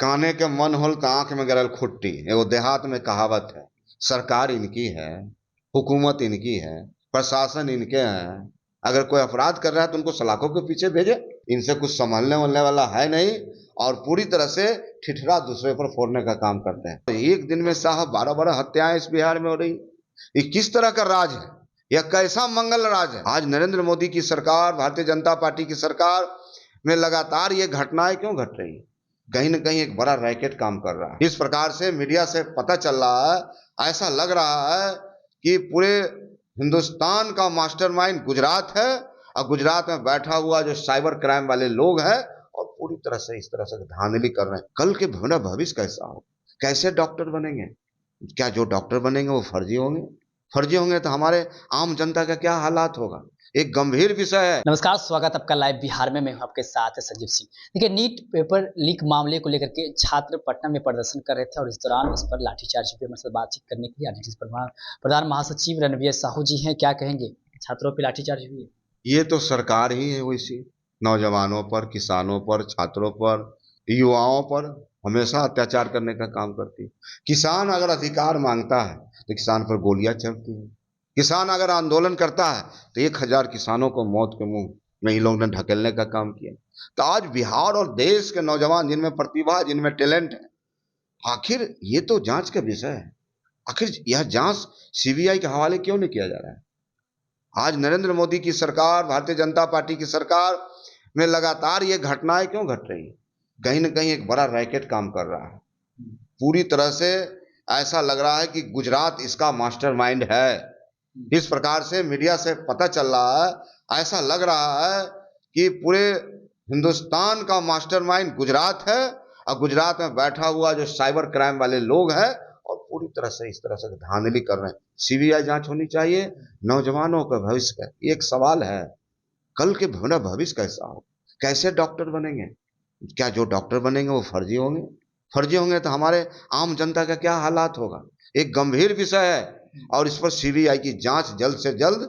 काने के मन होल त आंख में गरल खुट्टी, एगो देहात में कहावत है। सरकार इनकी है, हुकूमत इनकी है, प्रशासन इनके हैं। अगर कोई अपराध कर रहा है तो उनको सलाखों के पीछे भेजे। इनसे कुछ संभलने वलने वाला है नहीं और पूरी तरह से ठिठुरा दूसरे पर फोड़ने का काम करते हैं। तो एक दिन में साहब 12-12 हत्याएं इस बिहार में हो रही। ये किस तरह का राज है? यह कैसा मंगल राज है? आज नरेंद्र मोदी की सरकार, भारतीय जनता पार्टी की सरकार में लगातार ये घटनाएं क्यों घट रही है? कहीं ना कहीं एक बड़ा रैकेट काम कर रहा है। इस प्रकार से मीडिया से पता चल रहा है, ऐसा लग रहा है कि पूरे हिंदुस्तान का मास्टरमाइंड गुजरात है और गुजरात में बैठा हुआ जो साइबर क्राइम वाले लोग हैं और पूरी तरह से इस तरह से धांधली कर रहे हैं। कल के मेरा भविष्य कैसा हो? कैसे डॉक्टर बनेंगे? क्या जो डॉक्टर बनेंगे वो फर्जी होंगे? फर्जी होंगे तो हमारे आम जनता का क्या हालात होगा? एक गंभीर विषय है। नमस्कार, स्वागत आपका लाइव बिहार में। मैं हूं आपके साथ संजीव सिंह। देखिए, नीट पेपर लीक मामले को लेकर के छात्र पटना में प्रदर्शन कर रहे थे और इस दौरान इस पर लाठीचार्ज भी हमारे साथ बातचीत करने के लिए एनएसएस प्रधान महासचिव रणवीर साहू जी हैं। क्या कहेंगे? छात्रों पर लाठीचार्ज हुई है। ये तो सरकार ही है वैसी, नौजवानों पर, किसानों पर, छात्रों पर, युवाओं पर हमेशा अत्याचार करने का काम करती है। किसान अगर अधिकार मांगता है तो किसान पर गोलियां चलती हैं। किसान अगर आंदोलन करता है तो 1,000 किसानों को मौत के मुंह में इन लोगों ने ढकेलने का काम किया। तो आज बिहार और देश के नौजवान जिनमें प्रतिभा, जिनमें टैलेंट है, आखिर ये तो जांच का विषय है। आखिर यह जांच सीबीआई के हवाले क्यों नहीं किया जा रहा है? आज नरेंद्र मोदी की सरकार, भारतीय जनता पार्टी की सरकार में लगातार ये घटनाएं क्यों घट रही है? कहीं ना कहीं एक बड़ा रैकेट काम कर रहा है। पूरी तरह से ऐसा लग रहा है कि गुजरात इसका मास्टरमाइंड है। इस प्रकार से मीडिया से पता चल रहा है, ऐसा लग रहा है कि पूरे हिंदुस्तान का मास्टरमाइंड गुजरात है और गुजरात में बैठा हुआ जो साइबर क्राइम वाले लोग हैं और पूरी तरह से इस तरह से धांधली कर रहे हैं। सीबीआई जांच होनी चाहिए। नौजवानों का भविष्य का एक सवाल है, कल के मेरा भविष्य कैसा हो? कैसे डॉक्टर बनेंगे? क्या जो डॉक्टर बनेंगे वो फर्जी होंगे? फर्जी होंगे तो हमारे आम जनता का क्या हालात होगा? एक गंभीर विषय है और इस पर सीबीआई की जांच जल्द से जल्द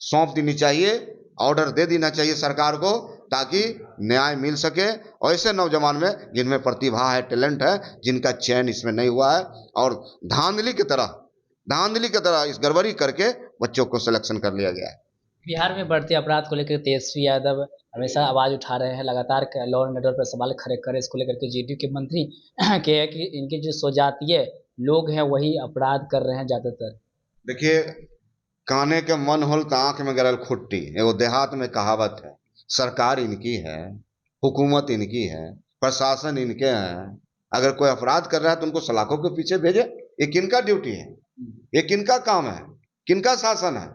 सौंप देनी चाहिए, ऑर्डर दे देना चाहिए सरकार को, ताकि न्याय मिल सके। और ऐसे नौजवान में जिनमें प्रतिभा है, टैलेंट है, जिनका चयन इसमें नहीं हुआ है और धांधली की तरह इस गड़बड़ी करके बच्चों को सिलेक्शन कर लिया गया है। बिहार में बढ़ते अपराध को लेकर तेजस्वी यादव हमेशा आवाज उठा रहे हैं, लगातार लॉ एंड ऑर्डर पर सवाल खड़े कर रहे हैं। इसको लेकर के जेडीयू के मंत्री के है कि इनके जो स्वजातीय लोग हैं वही अपराध कर रहे हैं ज्यादातर। देखिए, काने के मन होल त आंख में गरल खुट्टी, एगो देहात में कहावत है। सरकार इनकी है, हुकूमत इनकी है, प्रशासन इनके हैं। अगर कोई अपराध कर रहा है तो उनको सलाखों के पीछे भेजे। ये किनका ड्यूटी है? ये किनका काम है? किनका शासन है?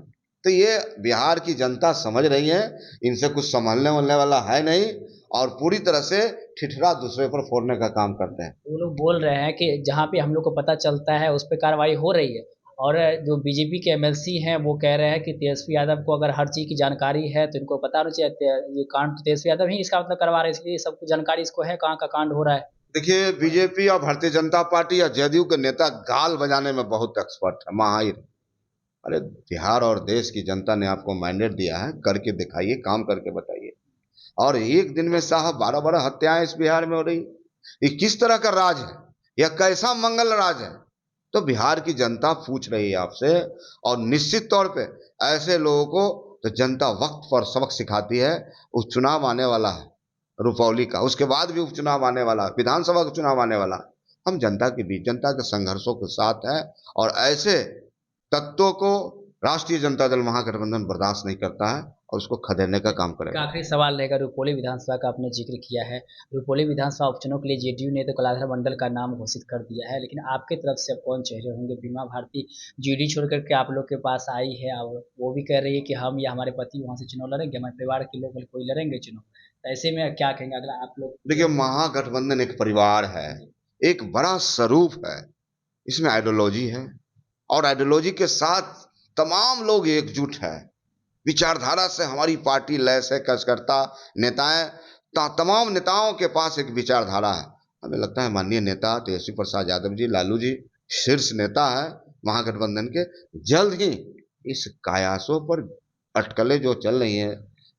तो ये बिहार की जनता समझ रही है, इनसे कुछ संभलने वलने वाला है नहीं और पूरी तरह से ठिठुरा दूसरे पर फोड़ने का काम करते हैं। वो लोग बोल रहे हैं कि जहाँ पे हम लोग को पता चलता है उस पर कार्रवाई हो रही है, और जो बीजेपी के एमएलसी हैं वो कह रहे हैं कि तेजस्वी यादव को अगर हर चीज़ की जानकारी है तो इनको पता होना चाहिए। ये कांड तो तेजस्वी यादव ही इसका मतलब करवा रहे हैं, इसलिए सब कुछ जानकारी इसको है कहाँ का कांड हो रहा है। देखिए, बीजेपी और भारतीय जनता पार्टी या जदयू के नेता गाल बजाने में बहुत एक्सपर्ट है, माहिर। अरे बिहार और देश की जनता ने आपको मैंडेट दिया है, करके दिखाइए, काम करके बताइए। और एक दिन में साहब 12-12 हत्याएं इस बिहार में हो रही। ये किस तरह का राज है? यह कैसा मंगल राज है? तो बिहार की जनता पूछ रही है आपसे। और निश्चित तौर पे ऐसे लोगों को तो जनता वक्त पर सबक सिखाती है। उपचुनाव आने वाला है रुपौली का, उसके बाद भी उपचुनाव आने वाला है, विधानसभा का चुनाव आने वाला है। हम जनता के बीच, जनता के संघर्षों के साथ हैं और ऐसे तत्वों को राष्ट्रीय जनता दल महागठबंधन बर्दाश्त नहीं करता है और उसको खदेड़ने का काम करेगा। आखिरी सवाल रहेगा, रुपौली विधानसभा का आपने जिक्र किया है। रुपौली विधानसभा उपचुनाव के लिए जेडीयू ने तो कलाधर मंडल का नाम घोषित कर दिया है, लेकिन आपके तरफ से अब कौन चेहरे होंगे? बीमा भारती जीडी छोड़ करके आप लोग के पास आई है और वो भी कह रही है कि हम या हमारे पति वहाँ से चुनाव लड़ेंगे, हमारे परिवार के लोग कोई लड़ेंगे चुनाव। तो ऐसे में क्या कहेंगे अगर आप लोग? देखिए, महागठबंधन एक परिवार है, एक बड़ा स्वरूप है। इसमें आइडियोलॉजी है और आइडियोलॉजी के साथ तमाम लोग एकजुट है। विचारधारा से हमारी पार्टी लैस है, कार्यकर्ता, नेताएं, तमाम नेताओं के पास एक विचारधारा है। हमें लगता है माननीय नेता तेजस्वी प्रसाद यादव जी, लालू जी शीर्ष नेता है महागठबंधन के। जल्द ही इस कयासों पर अटकलें जो चल रही हैं,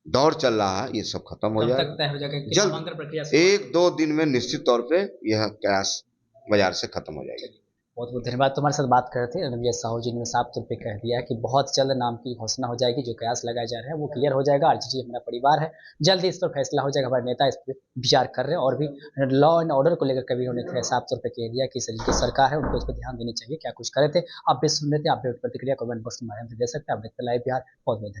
दौर चल रहा है, ये सब खत्म हो कब तक जाएगा तय हो जाएगा कि जल्द। नामांकन प्रक्रिया शुरू? 1-2 दिन में निश्चित तौर पे यह कैश बाजार से खत्म हो जाएगी। बहुत बहुत धन्यवाद। तुम्हारे साथ बात कर रहे थे रणवीर साहू जी ने साफ तौर पे कह दिया है कि बहुत जल्द नाम की घोषणा हो जाएगी, जो कयास लगाया जा रहा है वो क्लियर हो जाएगा। आरजेडी हमारा परिवार है, जल्द ही इस पर फैसला हो जाएगा। हमारे नेता इस पर विचार कर रहे हैं और भी लॉ एंड ऑर्डर को लेकर कभी उन्होंने साफ तौर पर कह दिया कि जो सरकार है उनको इस पर ध्यान देनी चाहिए। क्या कुछ करे थे आप भी सुन रहे थे, आप भी प्रतिक्रिया कमेंट बॉक्स के माध्यम से दे सकते हैं। आप देखते लाइव बिहार। बहुत बहुत धन्यवाद।